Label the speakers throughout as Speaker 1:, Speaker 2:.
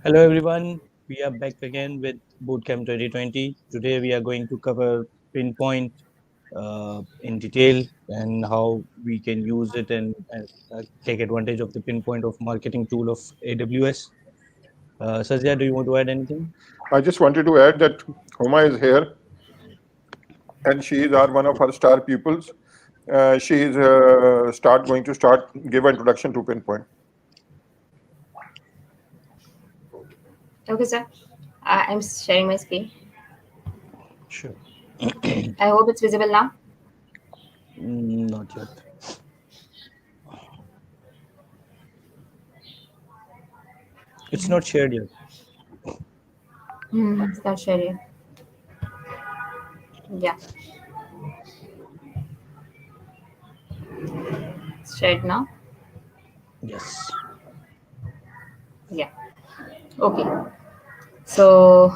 Speaker 1: Hello everyone, we are back again with Bootcamp 2020. Today we are going to cover Pinpoint in detail and how we can use it and take advantage of the Pinpoint of marketing tool of AWS. Sajja, do you want to add anything?
Speaker 2: I just wanted to add that Huma is here, and she is one of our star pupils. She is going to give an introduction to Pinpoint.
Speaker 3: Okay, sir. I'm sharing my screen.
Speaker 1: Sure.
Speaker 3: I hope it's visible now.
Speaker 1: Not yet. It's not shared yet.
Speaker 3: It's not sharing. Yeah. It's shared now.
Speaker 1: Yes.
Speaker 3: Yeah. Okay. So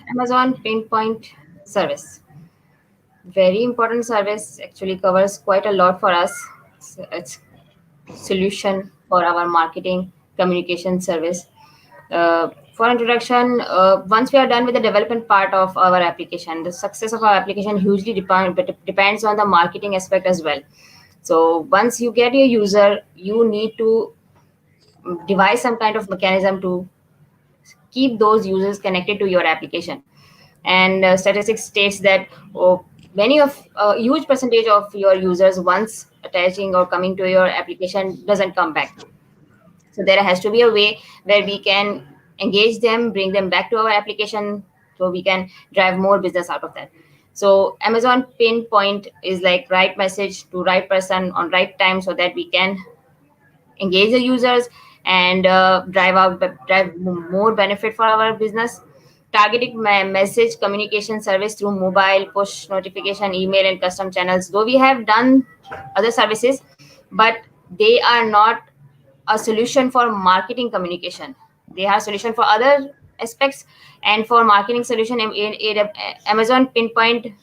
Speaker 3: Amazon Pinpoint service. Very important service, actually covers quite a lot for us. It's solution for our marketing communication service. For introduction, once we are done with the development part of our application, the success of our application hugely depends on the marketing aspect as well. So once you get your user, you need to devise some kind of mechanism to keep those users connected to your application. And statistics states that huge percentage of your users, once attaching or coming to your application, doesn't come back. So there has to be a way where we can engage them, bring them back to our application, so we can drive more business out of that. So Amazon Pinpoint is like right message to right person on right time, so that we can engage the users and drive more benefit for our business. Targeted message communication service through mobile, push notification, email, and custom channels. Though we have done other services, but they are not a solution for marketing communication. They are a solution for other aspects, and for marketing solution, Amazon Pinpoint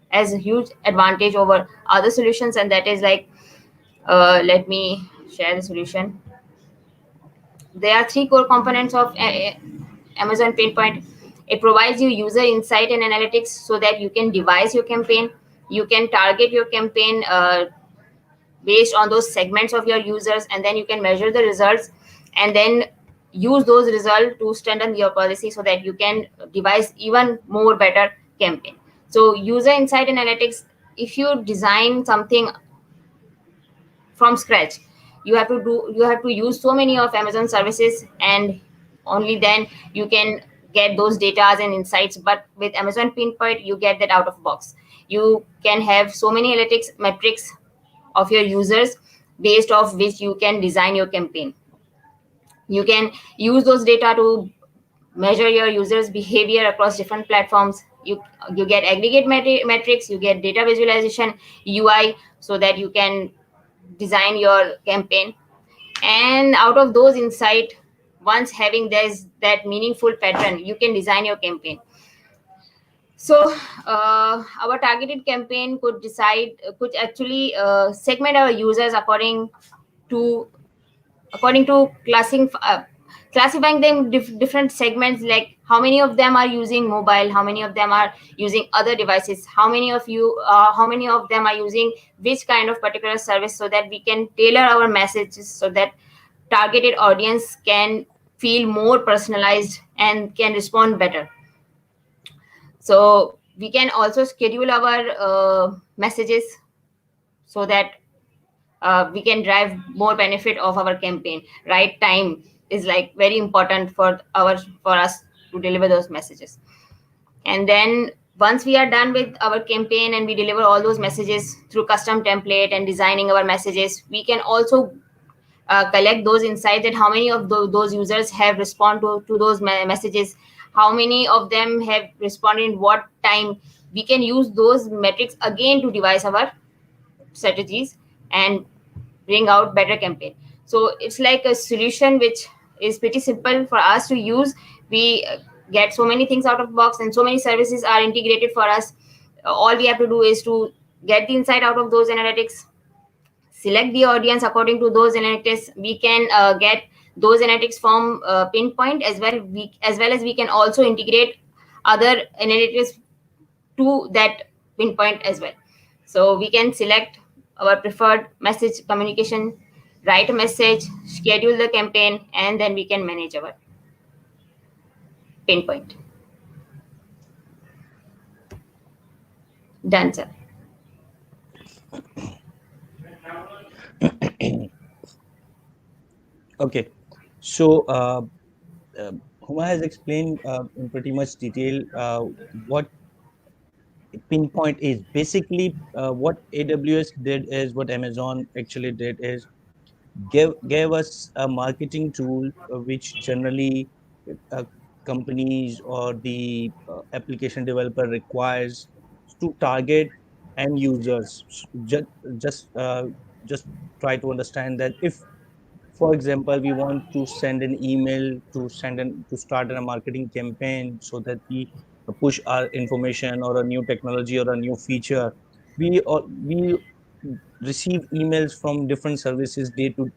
Speaker 3: has a huge advantage over other solutions, and that is like, let me share the solution. There are three core components of Amazon Pinpoint. It provides you user insight and analytics so that you can devise your campaign. You can target your campaign based on those segments of your users, and then you can measure the results and then use those results to strengthen your policy so that you can devise even more better campaign. So user insight analytics, if you design something from scratch, you have to use so many of Amazon services, and only then you can get those data and insights. But with Amazon Pinpoint, you get that out of box. You can have so many analytics metrics of your users, based off which you can design your campaign. You can use those data to measure your users behavior across different platforms. You get aggregate metrics, you get data visualization, UI, so that you can design your campaign. And out of those insight, once having there's that meaningful pattern, you can design your campaign. So our targeted campaign could actually segment our users according to classifying them different segments, like how many of them are using mobile, how many of them are using other devices, how many of them are using which kind of particular service, so that we can tailor our messages so that targeted audience can feel more personalized and can respond better. So we can also schedule our messages so that we can drive more benefit of our campaign. Right time is like very important for us to deliver those messages. And then once we are done with our campaign and we deliver all those messages through custom template and designing our messages, we can also collect those insights, that how many of those users have responded to those messages, how many of them have responded in what time. We can use those metrics again to devise our strategies and bring out better campaign. So it's like a solution which is pretty simple for us to use. We get so many things out of box, and so many services are integrated for us. All we have to do is to get the insight out of those analytics, select the audience according to those analytics. We can get those analytics from Pinpoint as well. As we can also integrate other analytics to that Pinpoint as well. So we can select our preferred message communication, write a message, schedule the campaign, and then we can manage our Pinpoint. Done, sir.
Speaker 1: Okay, so Huma has explained in pretty much detail what Pinpoint is. Basically, what AWS did is what Amazon actually did is gave us a marketing tool which generally uh, companies or the application developer requires to target end users. Just try to understand that if, for example, we want to send an email to start a marketing campaign so that we push our information or a new technology or a new feature. We receive emails from different services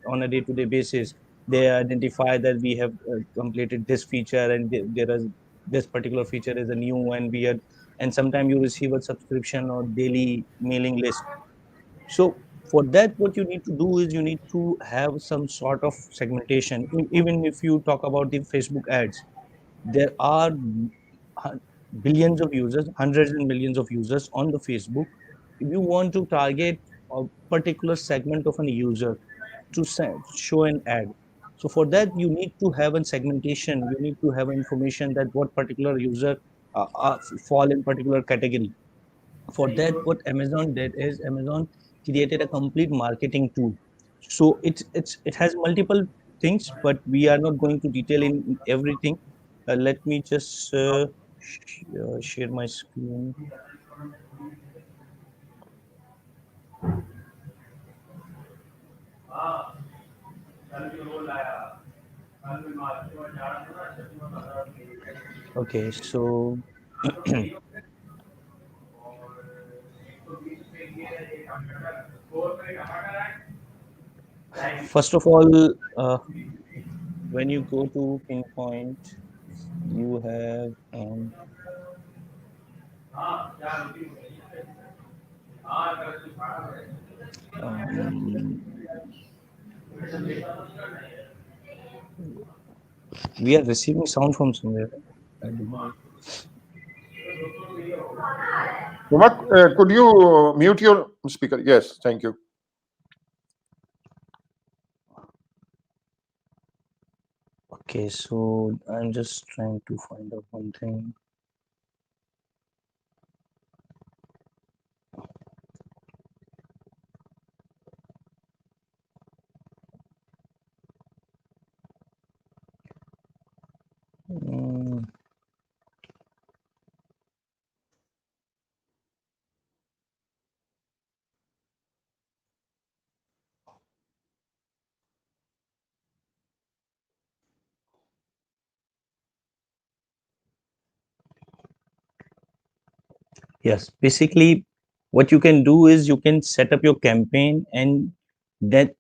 Speaker 1: on a day-to-day basis. They identify that we have completed this feature, and there is this particular feature is a new one. And sometimes you receive a subscription or daily mailing list. So for that, what you need to do is you need to have some sort of segmentation. Even if you talk about the Facebook ads, there are billions of users, hundreds and millions of users on the Facebook. If you want to target a particular segment of an user to show an ad, so for that you need to have a segmentation. You need to have information that what particular user fall in particular category. For that, what Amazon did is Amazon created a complete marketing tool. So it has multiple things, but we are not going to detail in everything. Let me just share my screen. Okay, so first of all, when you go to Pinpoint, you have um, we are receiving sound from somewhere. I don't know.
Speaker 2: Uma, could you mute your speaker? Yes, thank you.
Speaker 1: Okay, so I'm just trying to find out one thing. Mm, yes, basically, what you can do is you can set up your campaign, and that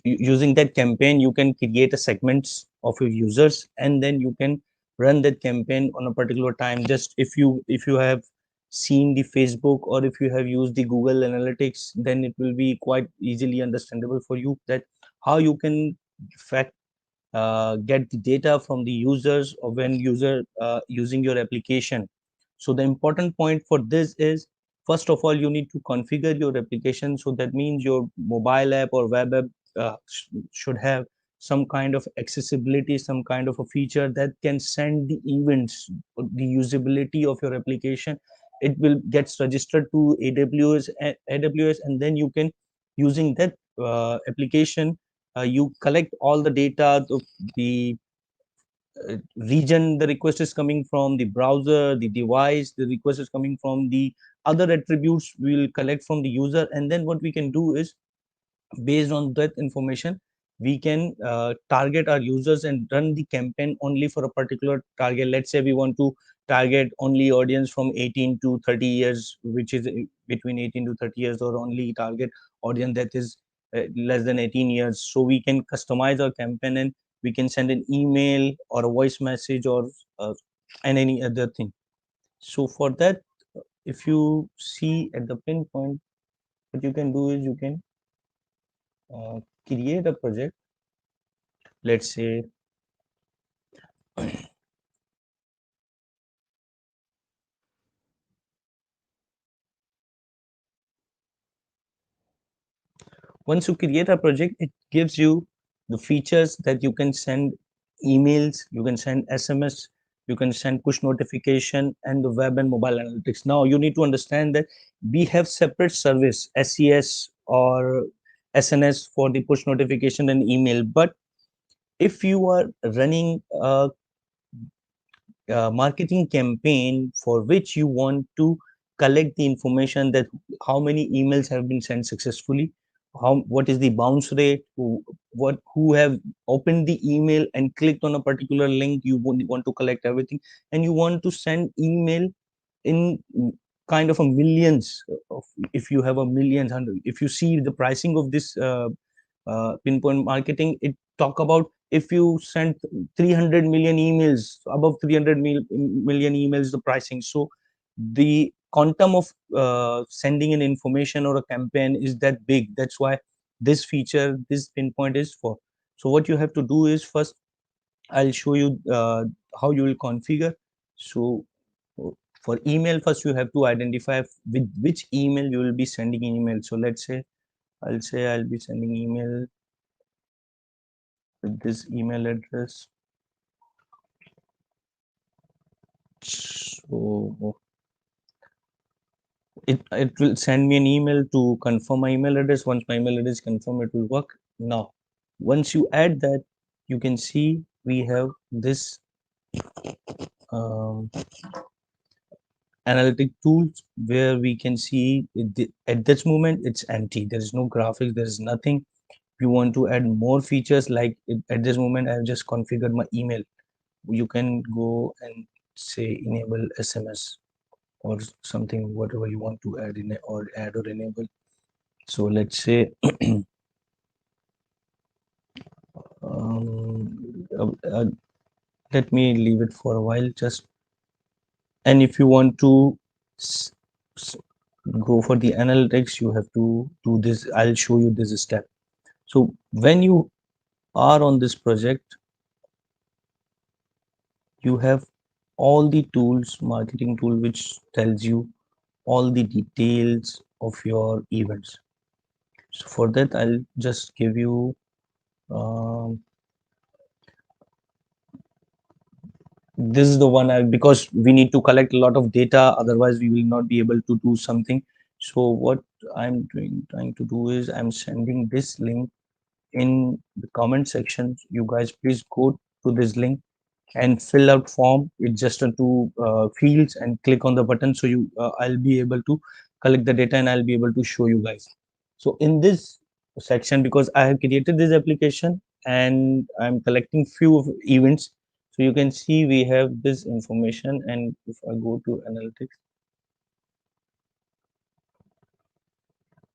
Speaker 1: using that campaign, you can create a segments of your users, and then you can run that campaign on a particular time. Just if you have seen the Facebook or if you have used the Google Analytics, then it will be quite easily understandable for you that how you can fact get the data from the users or when user using your application. So the important point for this is, first of all, you need to configure your application. So that means your mobile app or web app should have some kind of accessibility, some kind of a feature that can send the events, the usability of your application. It will gets registered to AWS, and then you can, using that application, you collect all the data, the region the request is coming from, the browser, the device the request is coming from, the other attributes we will collect from the user. And then what we can do is, based on that information, we can target our users and run the campaign only for a particular target. Let's say we want to target only audience from 18 to 30 years, which is between 18 to 30 years, or only target audience that is less than 18 years. So we can customize our campaign, and we can send an email or a voice message or and any other thing. So for that, if you see at the Pinpoint, what you can do is you can create a project. Let's say once you create a project, it gives you the features that you can send emails, you can send SMS, you can send push notification, and the web and mobile analytics. Now you need to understand that we have separate service, SES or SNS, for the push notification and email. But if you are running a marketing campaign for which you want to collect the information that how many emails have been sent successfully, what is the bounce rate, who have opened the email and clicked on a particular link, you want to collect everything, and you want to send email in kind of a millions of, if you have a millions hundred, if you see the pricing of this Pinpoint marketing, it talk about if you send 300 million emails, above 300 million emails, the pricing. So the quantum of sending an information or a campaign is that big. That's why this feature, this Pinpoint is for. So what you have to do is, first I'll show you how you will configure. So for email, first you have to identify with which email you will be sending email. So let's say I'll be sending email with this email address. So it will send me an email to confirm my email address. Once my email address confirm, it will work. Now once you add that, you can see we have this um, analytic tools where we can see at this moment it's empty, there is no graphics, there is nothing. You want to add more features, like at this moment I've just configured my email. You can go and say enable SMS or something, whatever you want to add in it, or add or enable. So let's say um, uh, uh, let me leave it for a while just. And if you want to go for the analytics, you have to do this. I'll show you this step. So when you are on this project, you have all the tools, marketing tool, which tells you all the details of your events. So for that, I'll just give you um, this is the one because we need to collect a lot of data, otherwise we will not be able to do something. So what I'm trying to do is I'm sending this link in the comment section. You guys please go to this link and fill out form. It's just a two fields, and click on the button. So you I'll be able to collect the data and I'll be able to show you guys. So in this section, because I have created this application and I'm collecting few of events, so you can see we have this information. And if I go to analytics,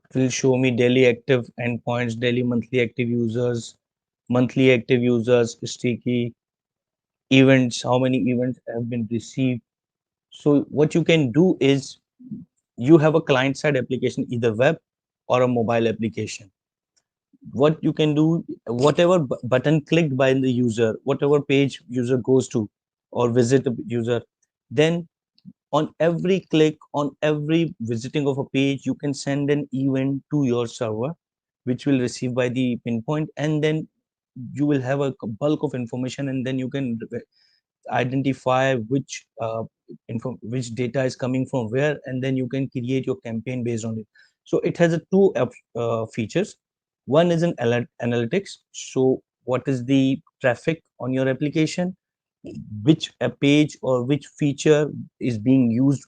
Speaker 1: it will show me daily active endpoints, daily monthly active users, sticky events, how many events have been received. So what you can do is, you have a client side application, either web or a mobile application. What you can do, whatever button clicked by the user, whatever page user goes to or visit the user, then on every click, on every visiting of a page, you can send an event to your server, which will receive by the Pinpoint, and then you will have a bulk of information, and then you can identify which data is coming from where, and then you can create your campaign based on it. So it has a two features. One is an analytics. So what is the traffic on your application, which a page or which feature is being used.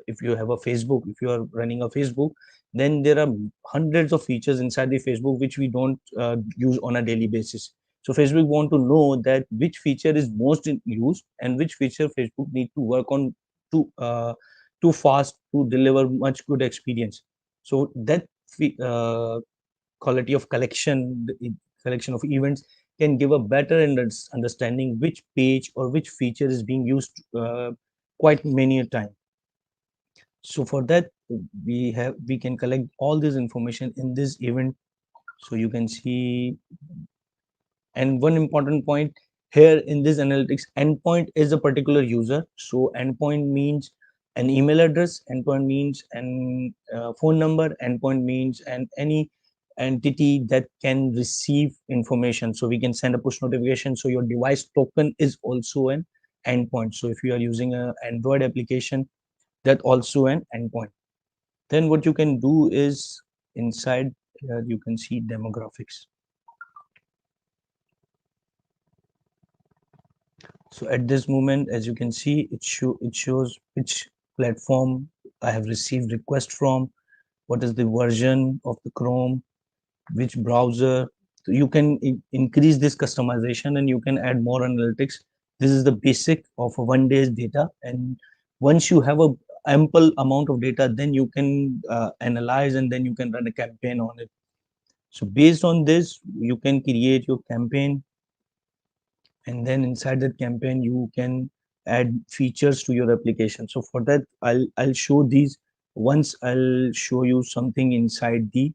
Speaker 1: If you have a Facebook, if you are running a Facebook, then there are hundreds of features inside the Facebook which we don't use on a daily basis. So Facebook want to know that which feature is most in use and which feature Facebook need to work on to too fast to deliver much good experience. So that quality of collection, the collection of events can give a better understanding which page or which feature is being used quite many a time. So for that, we can collect all this information in this event. So you can see, and one important point here in this analytics, endpoint is a particular user. So endpoint means an email address, endpoint means an phone number, endpoint means an any entity that can receive information. So we can send a push notification. So your device token is also an endpoint. So if you are using a Android application, that also an endpoint. Then what you can do is inside here you can see demographics. So at this moment, as you can see, it shows which platform I have received request from, what is the version of the Chrome, which browser. So you can increase this customization and you can add more analytics. This is the basic of a 1 day's data, and once you have a ample amount of data, then you can analyze and then you can run a campaign on it. So based on this, you can create your campaign, and then inside that campaign you can add features to your application. So for that, I'll show these. Once I'll show you something inside the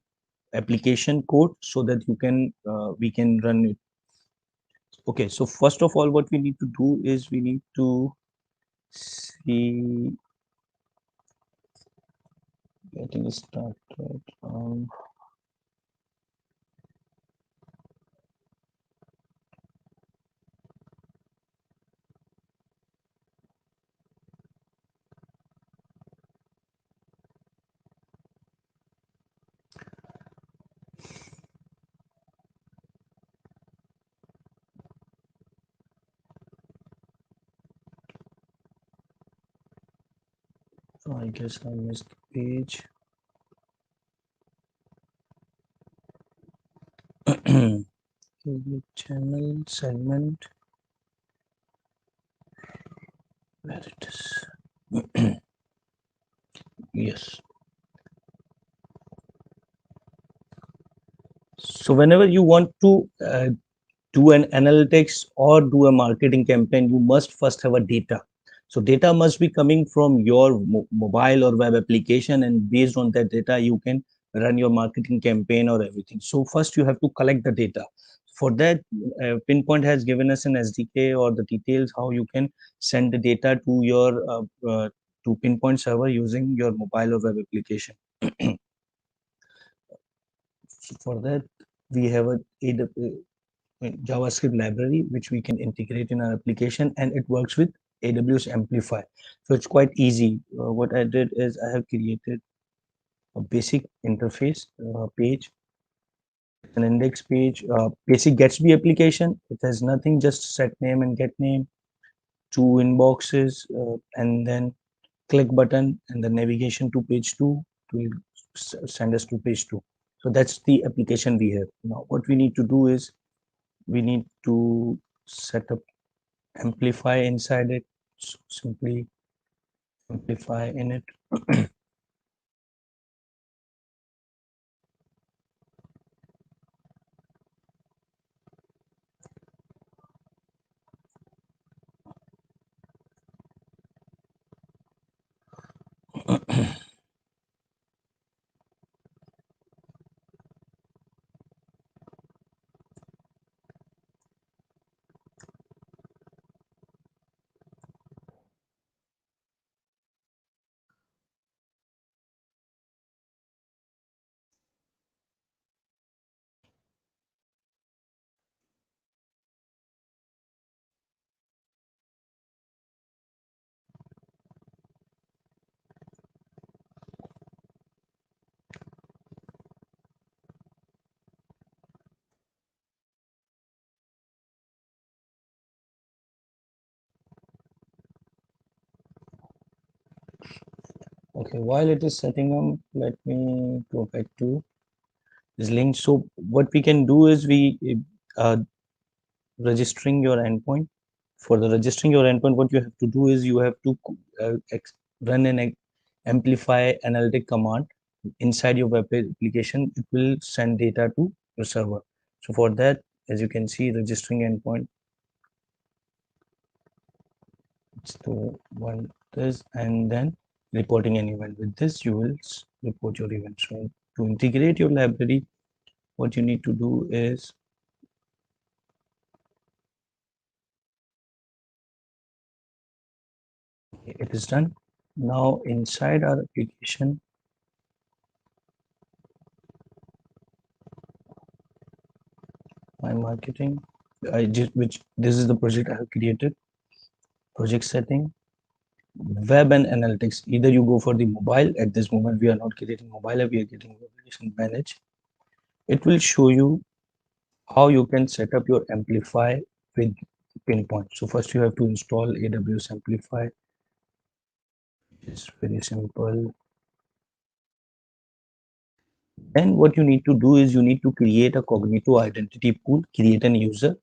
Speaker 1: application code so that you can we can run it. Okay, so first of all, what we need to do is we need to see getting started. So I guess I missed the page. Channel segment, where it is. Yes. So whenever you want to do an analytics or do a marketing campaign, you must first have a data. So data must be coming from your mobile or web application, and based on that data, you can run your marketing campaign or everything. So first you have to collect the data. For that, Pinpoint has given us an SDK or the details how you can send the data to your to Pinpoint server using your mobile or web application. So for that, we have a JavaScript library which we can integrate in our application, and it works with AWS Amplifier. So it's quite easy. What I did is I have created a basic interface page. It's an index page, basic Gatsby application. It has nothing, just set name and get name, two inboxes, and then click button and the navigation to page 2 will send us to page 2. So that's the application we have. Now what we need to do is we need to set up amplify inside it. So simply amplify in it. Okay, while it is setting up, let me go back to this link. So what we can do is we registering your endpoint. For the registering your endpoint, what you have to do is you have to run an amplify analytic command inside your web application. It will send data to your server. So for that, as you can see, registering endpoint. It's the one this, and then reporting an event. With this, you will report your event. So to integrate your library, what you need to do is, it is done. Now inside our application, my marketing, which this is the project I have created. Project setting, web and analytics. Either you go for the mobile. At this moment, we are not creating mobile app, we are getting application manage. It will show you how you can set up your Amplify with Pinpoint. So first you have to install AWS Amplify. It's very simple. Then what you need to do is you need to create a cognito identity pool, create an user,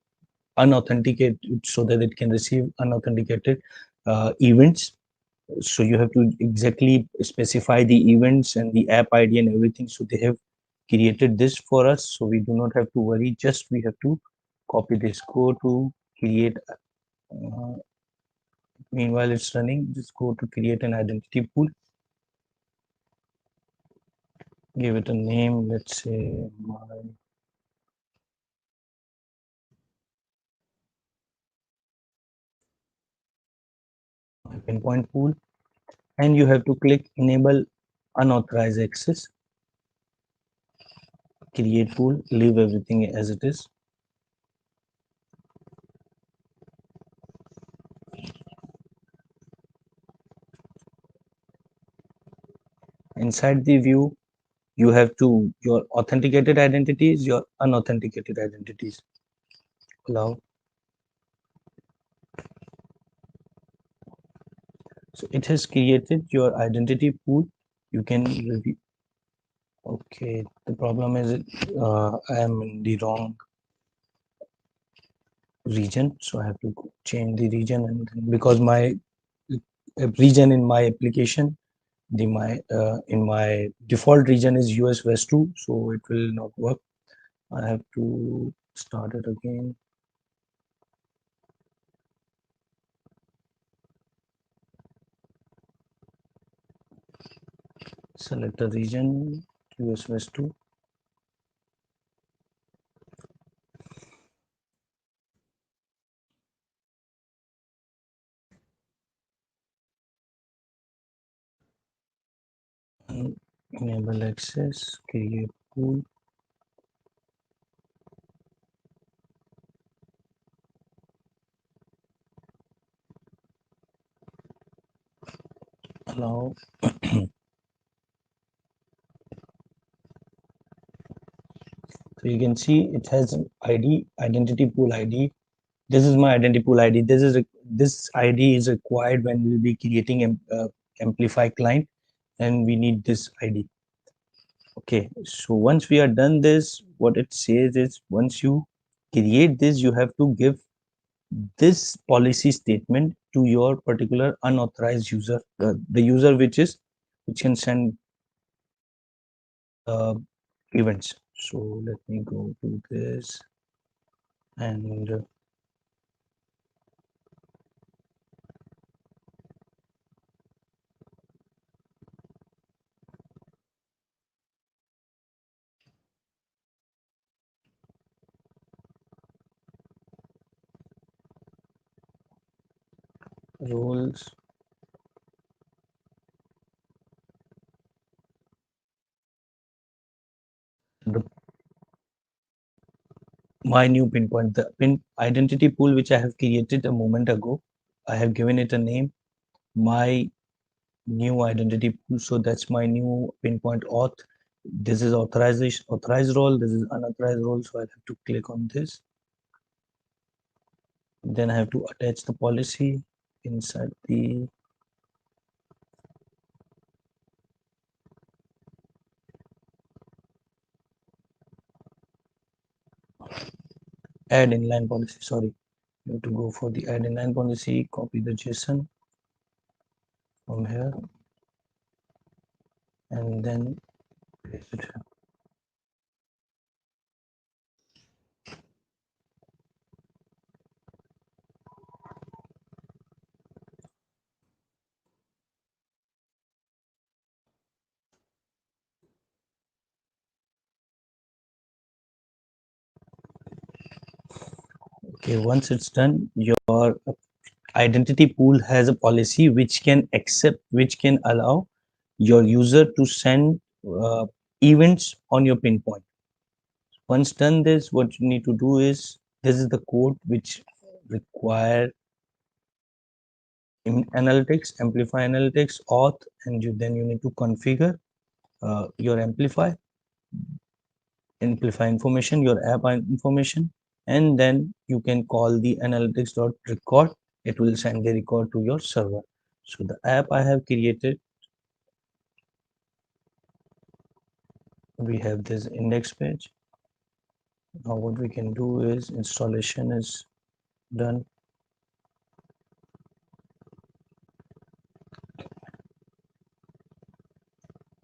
Speaker 1: unauthenticate so that it can receive unauthenticated events. So you have to exactly specify the events and the app ID and everything. So they have created this for us, so we do not have to worry. Just we have to copy this, go to create. Meanwhile it's running, just go to create an identity pool, give it a name, let's say my pinpoint pool, and you have to click enable unauthorized access, create pool, leave everything as it is. Inside the view, you have to your authenticated identities, your unauthenticated identities. Allow. So it has created your identity pool. You can review. Okay, the problem is I am in the wrong region, so I have to change the region, and because my region in my application, the my in my default region is US West 2, so it will not work. I have to start it again. Select the region US West 2. And enable access, create pool. Allow. So you can see it has an ID, identity pool ID. This is my identity pool ID. This ID is required when we'll be creating Amplify client, and we need this ID. Okay, so once we are done this, what it says is once you create this, you have to give this policy statement to your particular unauthorized user, the user which can send uh, events. So let me go to this and roles. The my new pinpoint, the pin identity pool which I have created a moment ago, I have given it a name, my new identity pool. So that's my new pinpoint auth. This is authorized role, this is unauthorized role, so I have to click on this. Then I have to attach the policy inside the add inline policy. Sorry, you have to go for the add inline policy, copy the JSON from here, and then paste it here. Okay, once it's done, your identity pool has a policy which can allow your user to send events on your pinpoint. Once done this, what you need to do is, this is the code which require in analytics, amplify analytics, auth, and then you need to configure your amplify information, your app information, and then you can call the analytics.record. It will send the record to your server. So the app I have created, we have this index page. Now what we can do is, installation is done. You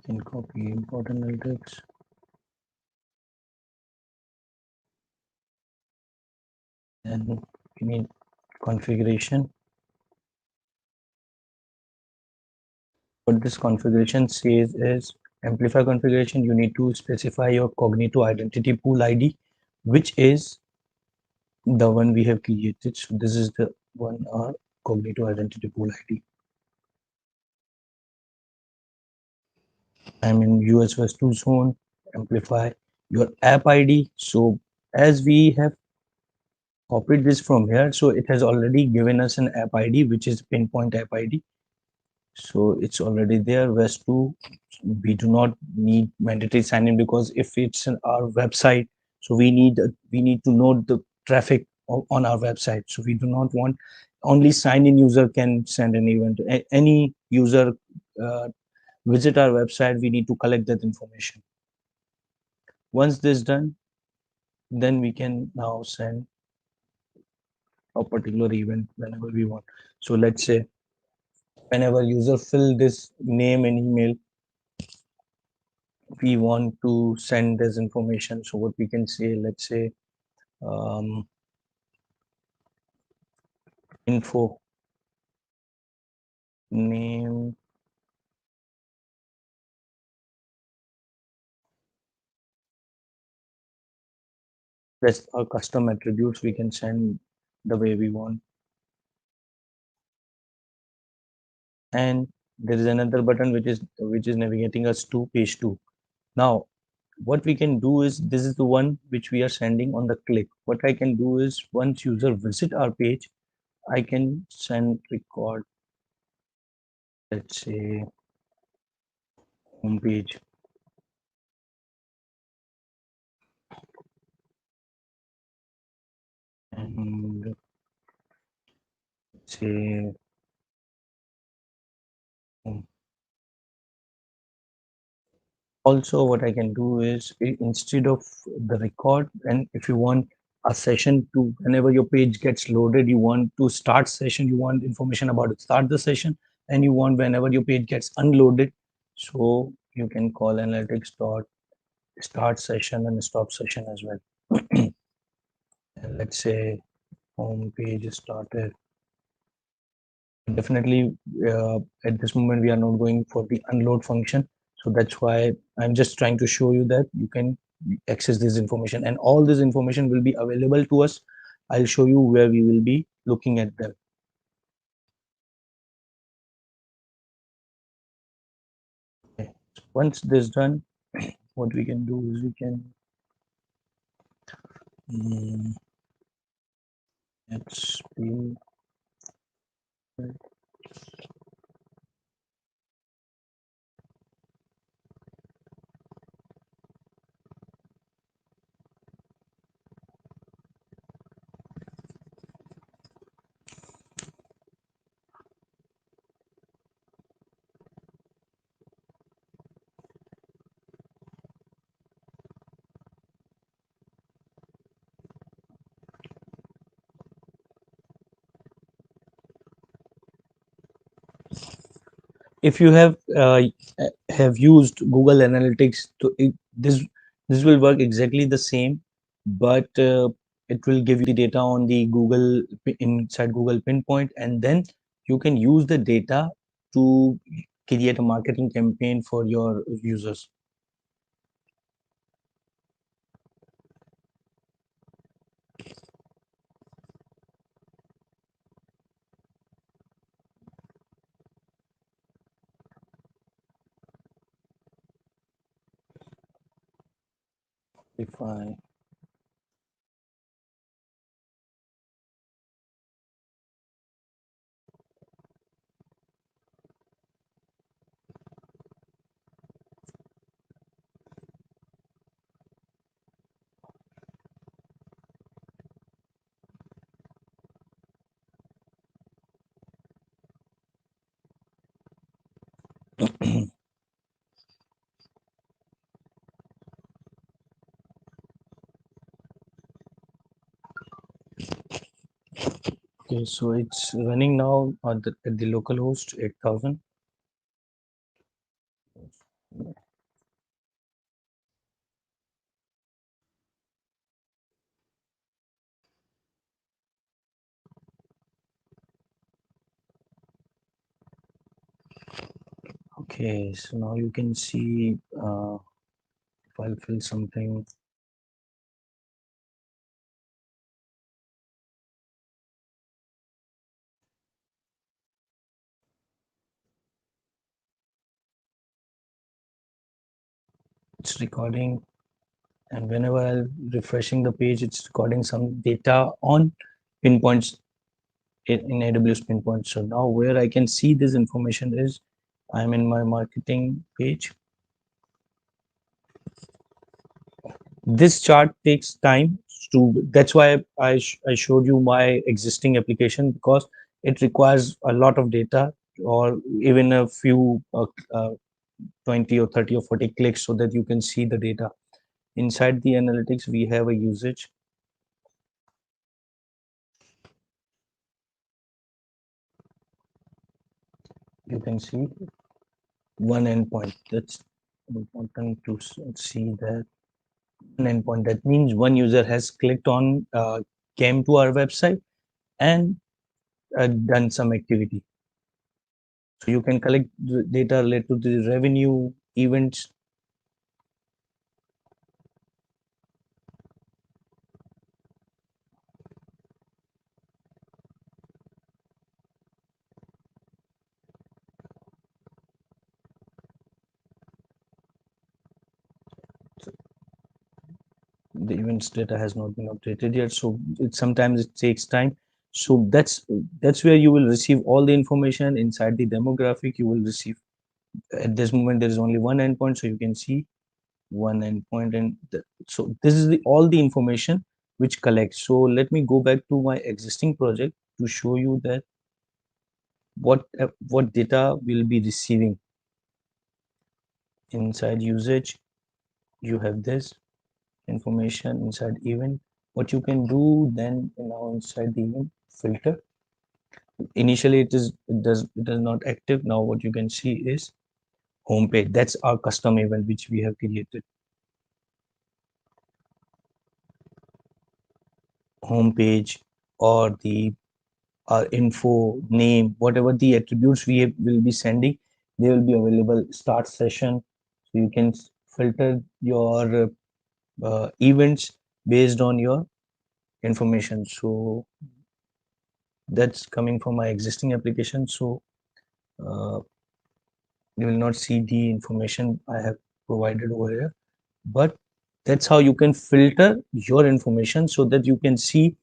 Speaker 1: can copy import analytics. And we need configuration. What this configuration says is, amplify configuration, you need to specify your cognito identity pool ID, which is the one we have created. So this is the one, our cognito identity pool ID. I'm in US West 2 zone. Amplify your app ID. So as we have copied this from here, so it has already given us an app ID, which is pinpoint app ID. So it's already there. West 2, we do not need mandatory sign in, because if it's in our website, so we need to know the traffic on our website. So we do not want only sign in user can send an event. Any user visit our website, we need to collect that information. Once this done, then we can now send a particular event whenever we want. So let's say whenever user fill this name and email, we want to send this information. So what we can say, let's say info name, that's our custom attributes, we can send the way we want. And there is another button which is navigating us to page 2. Now what we can do is, this is the one which we are sending on the click. What I can do is, once user visit our page, I can send record, let's say home page, and say home. Also what I can do is, instead of the record, and if you want a session to, whenever your page gets loaded, you want to start session, you want information about it, start the session, and you want whenever your page gets unloaded, so you can call analytics dot start session and stop session as well. And let's say home page started. Definitely at this moment we are not going for the unload function, so that's why I'm just trying to show you that you can access this information, and all this information will be available to us. I'll show you where we will be looking at them. Okay. Once this done, what we can do is, we can let's be if you have used Google Analytics, to this will work exactly the same, but it will give you the data on the inside Google Pinpoint, and then you can use the data to create a marketing campaign for your users. Amplify. Okay, so it's running now at the local host 8000. Okay, so now you can see if I'll fill something. It's recording, and whenever I'll refreshing the page, it's recording some data on pinpoints in AWS Pinpoint. So now where I can see this information is I'm in my marketing page. This chart takes time to, that's why I showed you my existing application, because it requires a lot of data or even a few 20 or 30 or 40 clicks so that you can see the data. Inside the analytics, we have a usage. You can see one endpoint. That's important to see that. An endpoint, that means one user has clicked on, came to our website and done some activity. So you can collect data related to the revenue, events. The events data has not been updated yet, so sometimes it takes time. So that's where you will receive all the information. Inside the demographic, you will receive, at this moment there is only one endpoint, so you can see one endpoint, and so this is all the information which collects. So let me go back to my existing project to show you that what data will be receiving. Inside usage, you have this information. Inside event, what you can do then, now inside the event filter, initially it is not active. Now what you can see is homepage. That's our custom event which we have created. Homepage or the info, name, whatever the attributes will be sending, they will be available. Start session, so you can filter your events based on your information. So that's coming from my existing application. So uh, you will not see the information I have provided over here, but that's how you can filter your information so that you can see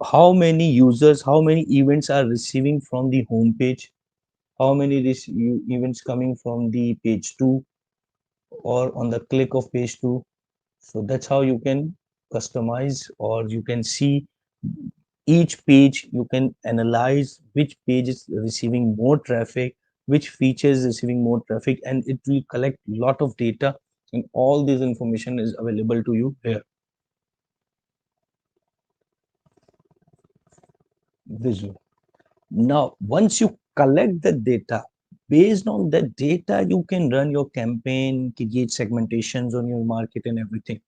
Speaker 1: how many users, how many events are receiving from the home page, how many events coming from the page 2 or on the click of page 2. So that's how you can customize, or you can see each page. You can analyze which page is receiving more traffic, which feature is receiving more traffic, and it will collect a lot of data, and all this information is available to you here. Visual. Now, once you collect the data, based on that data, you can run your campaign, create segmentations on your market and everything.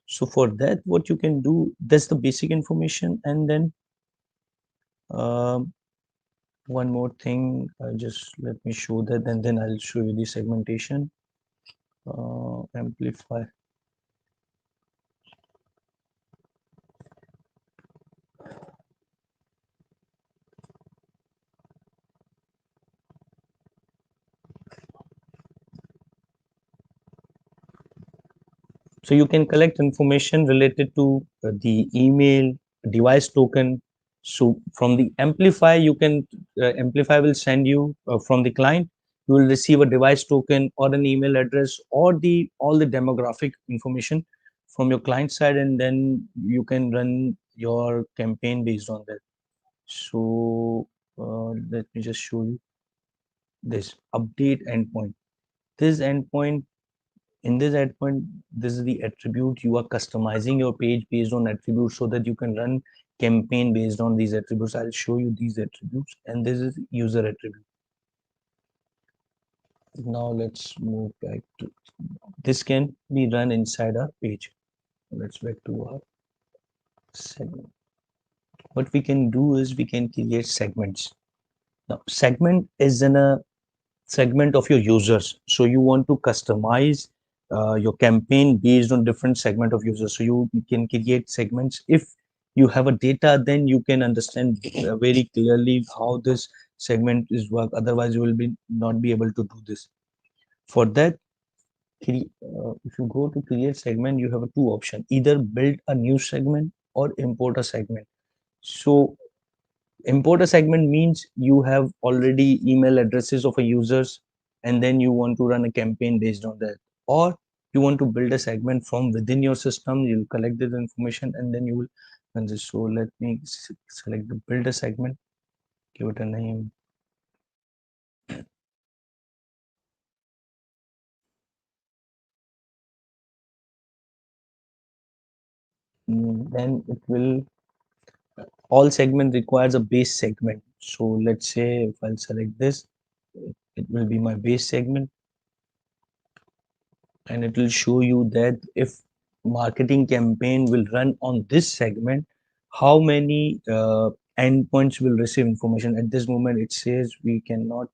Speaker 1: So for that, what you can do, that's the basic information. And then one more thing, just let me show that, and then I'll show you the segmentation. Amplify. So you can collect information related to the email, device token. So from the amplifier, you can amplifier will send you from the client. You will receive a device token or an email address or the all the demographic information from your client side, and then you can run your campaign based on that. So let me just show you this update endpoint. This endpoint in this endpoint, this is the attribute. You are customizing your page based on attributes so that you can run campaign based on these attributes. I'll show you these attributes, and this is user attribute. Now let's move back to this. Can be run inside our page. Let's back to our segment. What we can do is we can create segments. Now segment is in a segment of your users, so you want to customize your campaign based on different segment of users, so you can create segments. If you have a data, then you can understand very clearly how this segment is work, otherwise you will be not be able to do this. For that, if you go to create segment, you have a two option: either build a new segment or import a segment. So import a segment means you have already email addresses of a users, and then you want to run a campaign based on that, or you want to build a segment from within your system. You'll collect this information and then you will run this. So let me select the build a segment, give it a name. Then it will, all segment requires a base segment. So let's say if I'll select this, it will be my base segment, and it will show you that if marketing campaign will run on this segment, how many endpoints will receive information. At this moment it says we cannot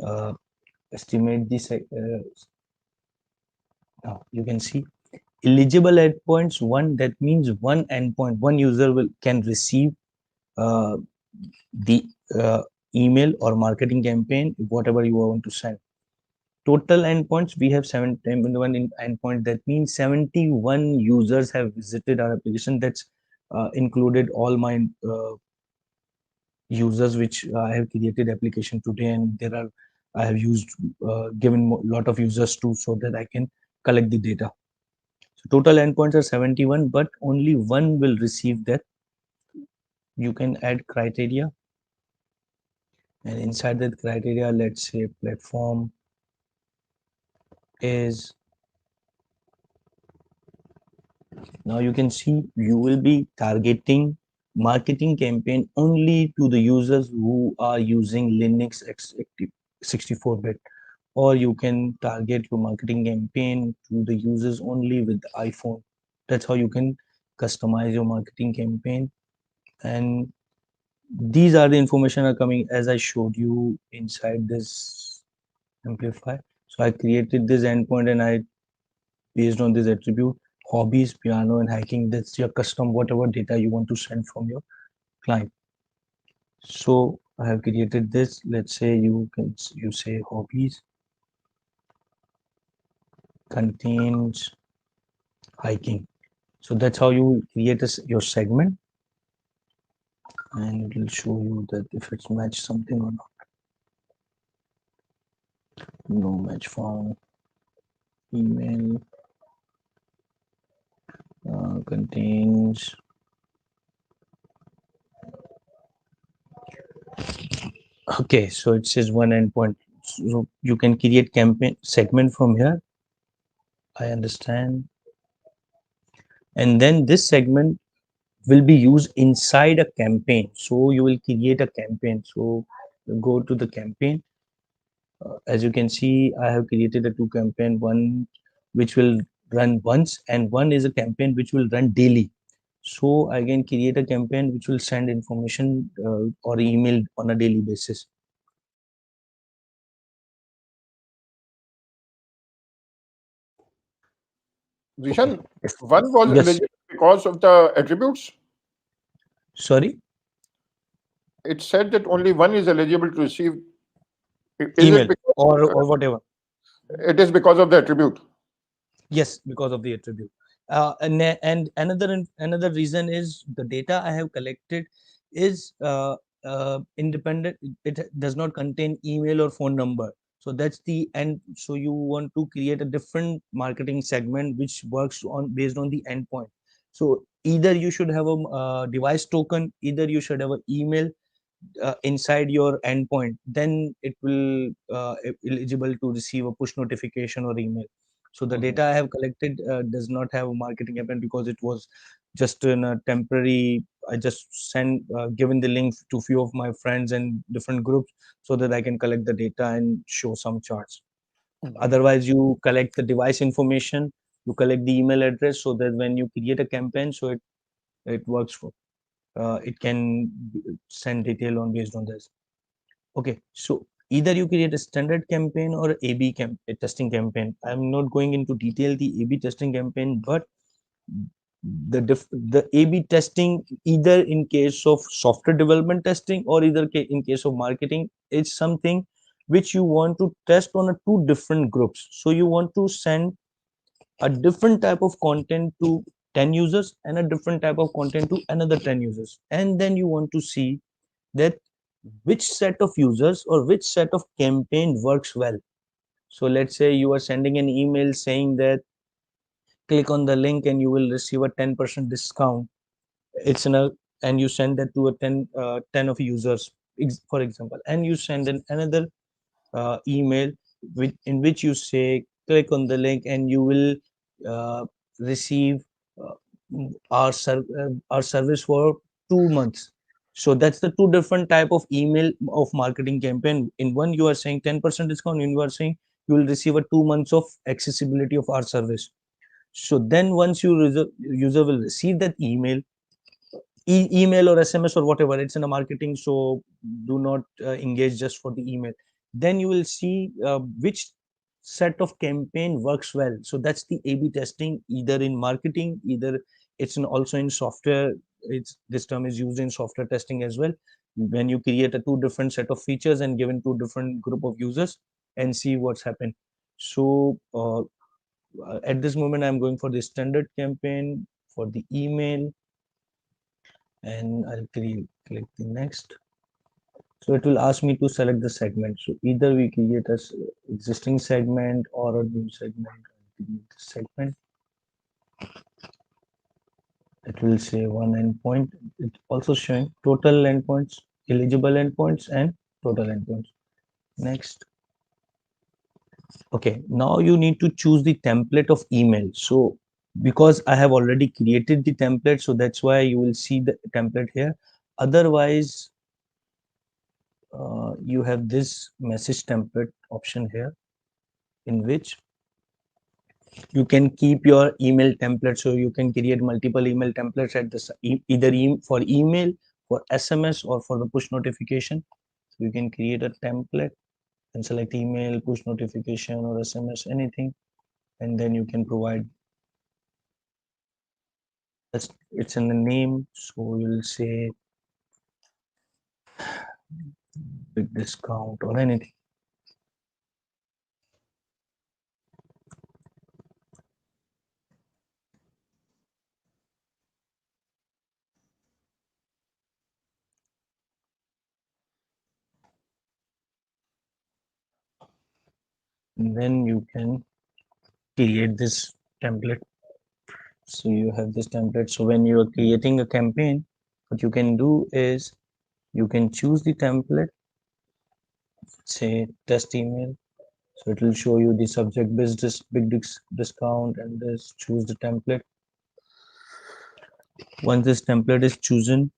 Speaker 1: uh, estimate this. Now you can see eligible endpoints one, that means one endpoint, one user will can receive uh, the uh, email or marketing campaign, whatever you want to send. Total endpoints, we have 71 endpoint. That means 71 users have visited our application. That's included all my users which I have created application today, and there are, I have used given a lot of users too, so that I can collect the data. So total endpoints are 71, but only one will receive that. You can add criteria, and inside that criteria, let's say platform is. Now you can see you will be targeting marketing campaign only to the users who are using Linux 64-bit, or you can target your marketing campaign to the users only with the iPhone. That's how you can customize your marketing campaign. And these are the information are coming as I showed you inside this amplifier. So I created this endpoint, and I based on this attribute, hobbies, piano, and hiking. That's your custom, whatever data you want to send from your client. So I have created this. Let's say you say hobbies contains hiking. So that's how you create your segment, and it will show you that if it's match something or not. No match found. Email contains. Okay, so it says one endpoint. So you can create campaign segment from here. I understand. And then this segment will be used inside a campaign. So you will create a campaign. So go to the campaign. As you can see, I have created a two campaign, one which will run once, and one is a campaign which will run daily. So I can create a campaign which will send information or email on a daily basis. Okay.
Speaker 2: Zeeshan, one was
Speaker 1: Yes.
Speaker 2: eligible because of the attributes.
Speaker 1: Sorry.
Speaker 2: It said that only one is eligible to receive. Is it
Speaker 1: Email
Speaker 2: because
Speaker 1: or whatever.
Speaker 2: it is because of the attribute?
Speaker 1: Yes, because of the attribute. And another reason is the data I have collected is independent. It does not contain email or phone number. So that's the end. So you want to create a different marketing segment which works on based on the endpoint. So either you should have a device token, either you should have an email inside your endpoint, then it will eligible to receive a push notification or email. So the data I have collected does not have a marketing campaign because it was just in a temporary. I just send given the link to few of my friends and different groups so that I can collect the data and show some charts. Otherwise, you collect the device information, you collect the email address so that when you create a campaign, so it works for it can send detail on based on this. Okay, so either you create a standard campaign or a testing campaign. I'm not going into detail the A/B testing campaign, but the A/B testing either in case of software development testing or either in case of marketing is something which you want to test on a two different groups. So you want to send a different type of content to 10 users and a different type of content to another 10 users, and then you want to see that which set of users or which set of campaign works well. So let's say you are sending an email saying that click on the link and you will receive a 10% discount. It's in a and you send that to a 10 of users, for example, and you send another email in which you say click on the link and you will uh, receive uh, our service for 2 months. So that's the two different type of email of marketing campaign. In one you are saying 10% discount, in you are saying you will receive a 2 months of accessibility of our service. So then once user will receive that email or SMS or whatever, it's in a marketing, so do not engage just for the email. Then you will see which set of campaign works well. So that's the A/B testing, either in marketing, either also in software. It's This term is used in software testing as well, when you create a two different set of features and given two different group of users and see what's happened. So at this moment I'm going for the standard campaign for the email, and I'll click the next. So it will ask me to select the segment. So either we create a existing segment or a new segment. Create the segment. It will say one endpoint. It's also showing total endpoints, eligible endpoints, and total endpoints. Next. Okay, now you need to choose the template of email. So because I have already created the template, so that's why you will see the template here. Otherwise, you have this message template option here, in which you can keep your email template. So you can create multiple email templates at this either for email, for SMS, or for the push notification. So you can create a template and select email, push notification, or SMS, anything, and then you can provide. It's in the name, so you'll say big discount or anything. And then you can create this template. So you have this template. So when you are creating a campaign, what you can do is you can choose the template, say test email. So it will show you the subject business big discount, and this choose the template. Once this template is chosen,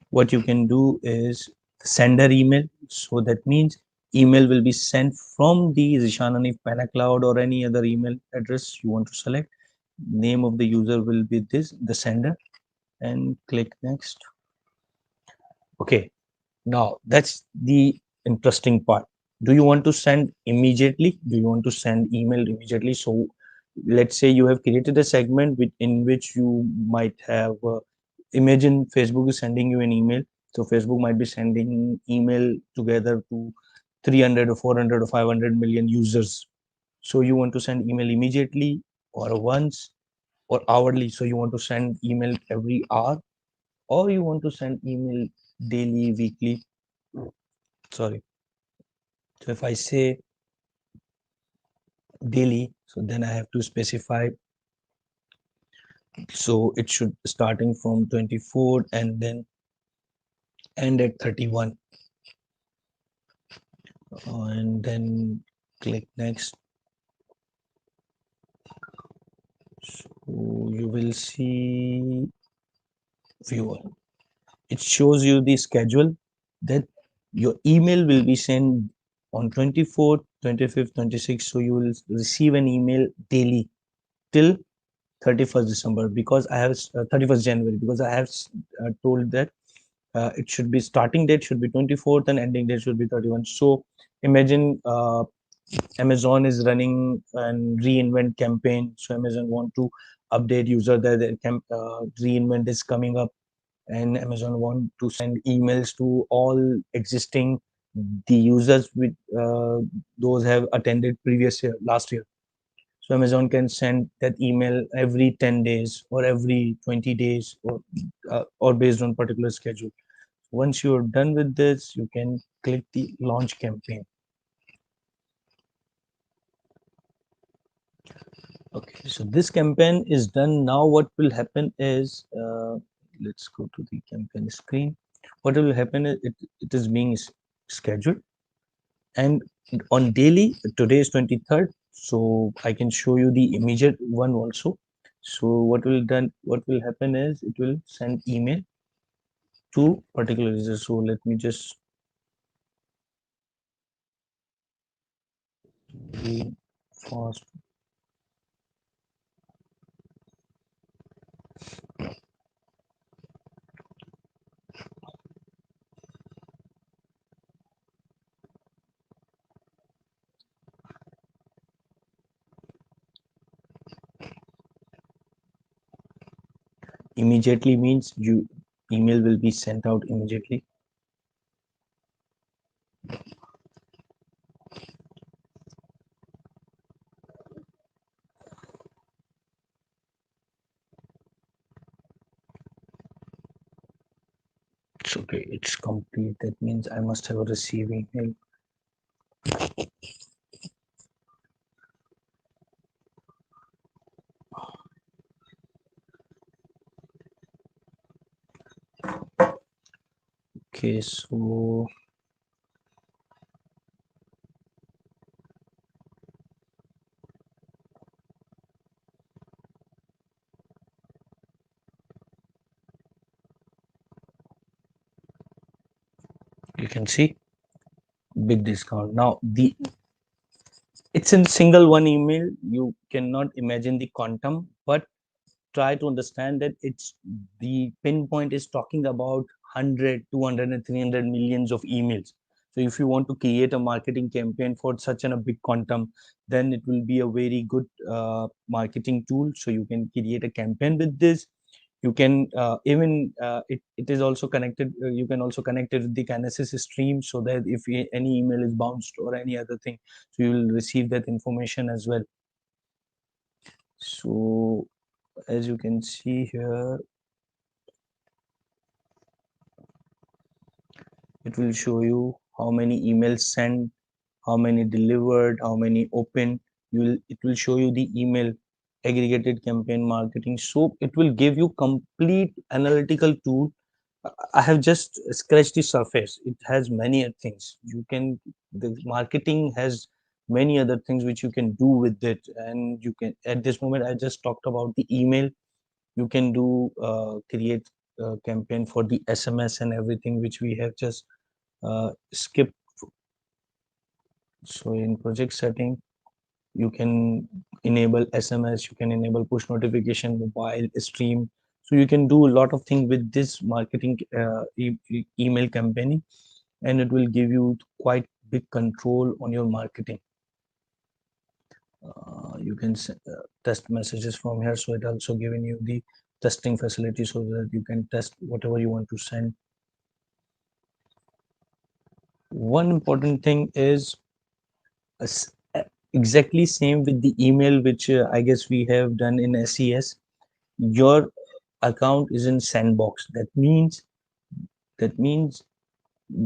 Speaker 1: what you can do is sender email. So that means email will be sent from the Zeeshan Hanif Cloud or any other email address you want to select. Name of the user will be the sender, and click next. Okay, now that's the interesting part. Do you want to send immediately? Do you want to send email immediately? So let's say you have created a segment in which you might have imagine Facebook is sending you an email. So Facebook might be sending email together to 300 or 400 or 500 million users. So you want to send email immediately or once or hourly. So you want to send email every hour, or you want to send email daily, weekly. Sorry. So if I say daily, so then I have to specify. So it should starting from 24 and then end at 31, and then click next. So you will see viewer. It shows you the schedule that your email will be sent on 24th, 25th, 26th. So you will receive an email daily till 31st December, because I have 31st January, because I have told that it should be starting date should be 24th and ending date should be 31. So imagine Amazon is running an reinvent campaign. So Amazon want to update user that their reinvent is coming up, and Amazon want to send emails to all existing the users with those have attended previous year, last year. So Amazon can send that email every 10 days or every 20 days, or based on particular schedule. Once you're done with this, you can click the launch campaign. Okay, so this campaign is done. Now what will happen is, let's go to the campaign screen. What will happen is it is being scheduled, and on daily, today is 23rd, so I can show you the immediate one also. So what will happen is it will send email to particular users. So let me just be fast. Immediately means you email will be sent out immediately. It's okay, it's complete. That means I must have a receiving email. Okay, so you can see big discount. Now it's in single one email. You cannot imagine the quantum, but try to understand that it's the Pinpoint is talking about 100, 200, and 300 millions of emails. So if you want to create a marketing campaign for such a big quantum, then it will be a very good marketing tool. So you can create a campaign with this. You can even it is also connected. You can also connect it with the Kinesis stream, so that if any email is bounced or any other thing, so you will receive that information as well. So as you can see here, it will show you how many emails sent, how many delivered, how many open. It will show you the email aggregated campaign marketing. So it will give you complete analytical tool. I have just scratched the surface. It has many things. The marketing has many other things which you can do with it. And you can, at this moment, I just talked about the email. You can do, create a campaign for the SMS and everything, which we have just skipped. So in project setting, you can enable SMS, you can enable push notification, mobile stream. So you can do a lot of things with this marketing email campaigning, and it will give you quite big control on your marketing. You can test messages from here. So it also giving you the testing facility so that you can test whatever you want to send. One important thing is exactly same with the email, which I guess we have done in SES. Your account is in sandbox. That means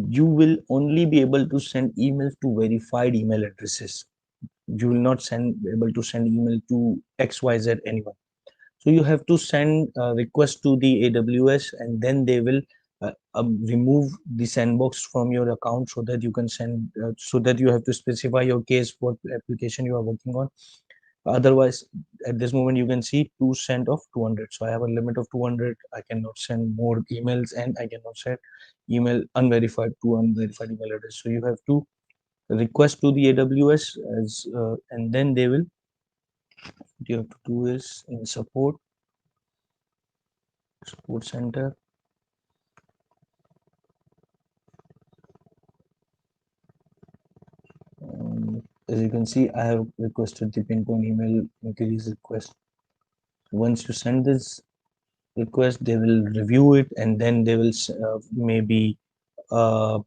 Speaker 1: you will only be able to send emails to verified email addresses. You will not send able to send email to XYZ anyone. So you have to send a request to the AWS, and then they will remove the sandbox from your account, so that you can send, so that you have to specify your case, what application you are working on. Otherwise, at this moment, you can see to send of 200. So I have a limit of 200. I cannot send more emails, and I cannot send email unverified to unverified email address. So you have to request to the AWS as, and then they will. What you have to do is in support center. As you can see, I have requested the pinpoint email increase request. Once you send this request, they will review it, and then they will maybe uh,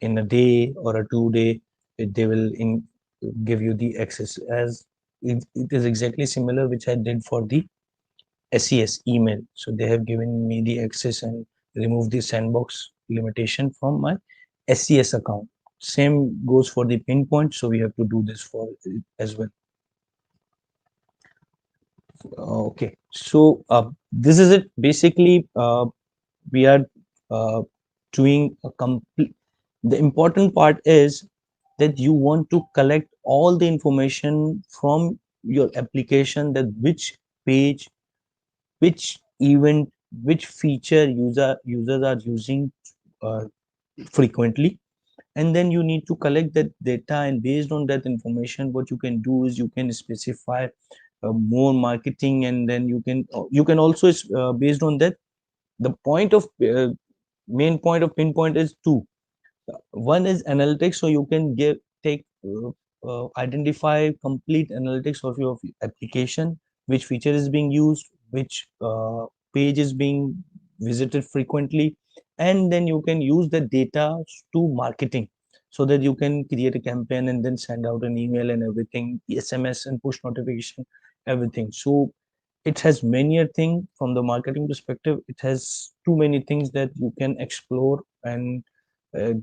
Speaker 1: in a day or a 2 day, they will give you the access. As it is exactly similar which I did for the SES email. So they have given me the access and remove the sandbox limitation from my SES account. Same goes for the pinpoint, so we have to do this for it as well. Okay, so this is it. Basically, we are uh, doing a complete. The important part is that you want to collect all the information from your application, that which page, which event, which feature users are using uh, frequently, and then you need to collect that data, and based on that information, what you can do is you can specify more marketing, and then you can also based on that, the point of main point of pinpoint is two. One is analytics, so you can take identify complete analytics of your application, which feature is being used, which page is being visited frequently, and then you can use the data to marketing, so that you can create a campaign and then send out an email and everything, SMS and push notification, everything. So it has many a thing from the marketing perspective. It has too many things that you can explore, and uh,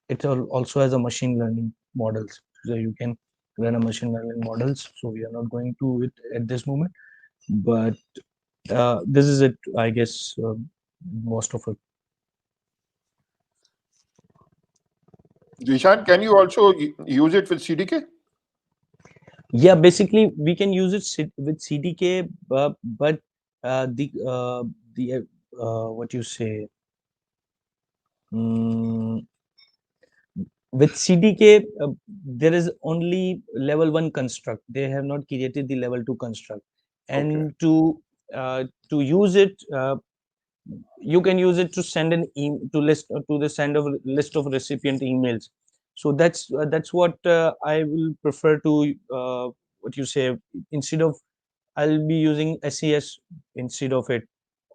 Speaker 1: it also has a machine learning models, so you can run a machine learning models. So we are not going to it at this moment, but this is it, I guess. Most of it.
Speaker 2: Zeeshan, can you also use it with CDK?
Speaker 1: Yeah, basically we can use it with CDK, but the what you say, mm, with CDK, there is only level 1 construct. They have not created the level 2 construct,
Speaker 2: Okay.
Speaker 1: and to use it, you can use it to send an email to list to the send of list of recipient emails. So that's what I will prefer to, what you say, instead of, I'll be using SES instead of it.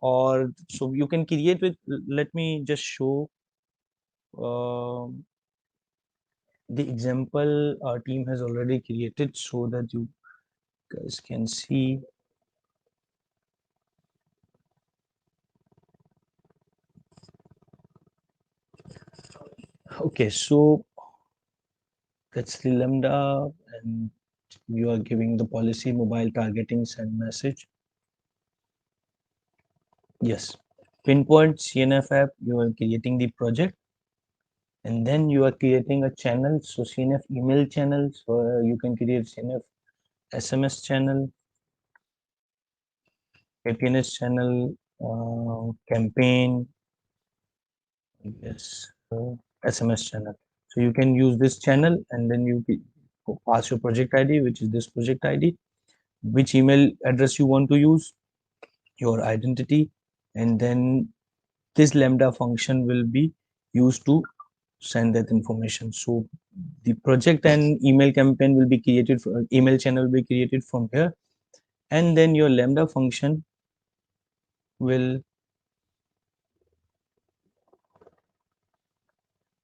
Speaker 1: Or so you can create with, let me just show um the example our team has already created, so that you guys can see. Okay, so that's the lambda, and you are giving the policy mobile targeting send message. Yes, pinpoint CNF app, you are creating the project, and then you are creating a channel. So CNF email channel, so you can create CNF SMS channel, APNS channel, campaign, yes, SMS channel. So you can use this channel, and then you pass your project ID, which is this project ID, which email address you want to use, your identity, and then this lambda function will be used to send that information. So the project and email campaign will be created, email channel will be created from here, and then your lambda function will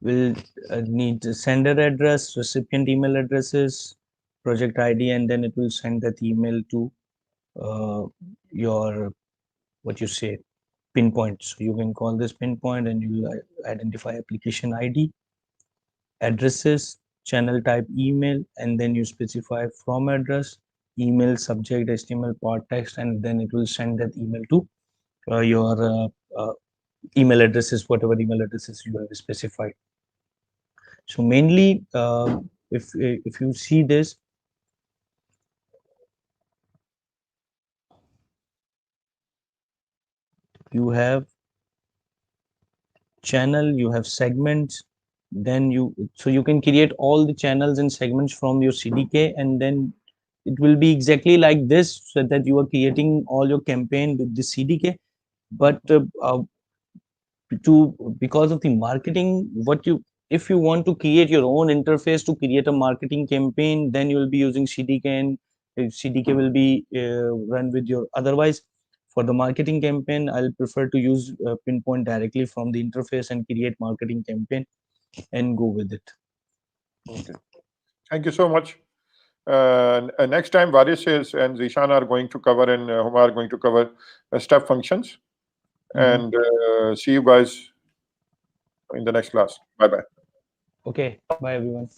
Speaker 1: We'll need the sender address, recipient email addresses, project ID, and then it will send that email to your, what you say, pinpoint. So you can call this pinpoint and you will identify application ID, addresses, channel type email, and then you specify from address, email subject, HTML part text, and then it will send that email to your email addresses, whatever email addresses you have specified. So mainly, if you see this, you have channel, you have segments, then you can create all the channels and segments from your CDK, and then it will be exactly like this, so that you are creating all your campaign with the CDK. But because of the marketing, if you want to create your own interface to create a marketing campaign, then you will be using CDK, and CDK will be run with your. Otherwise, for the marketing campaign, I'll prefer to use Pinpoint directly from the interface and create marketing campaign and go with it.
Speaker 2: Okay. Thank you so much. Next time, Varis and Zeeshan are going to cover, and Huma are going to cover step functions. And see you guys in the next class. Bye bye.
Speaker 1: Okay, bye everyone.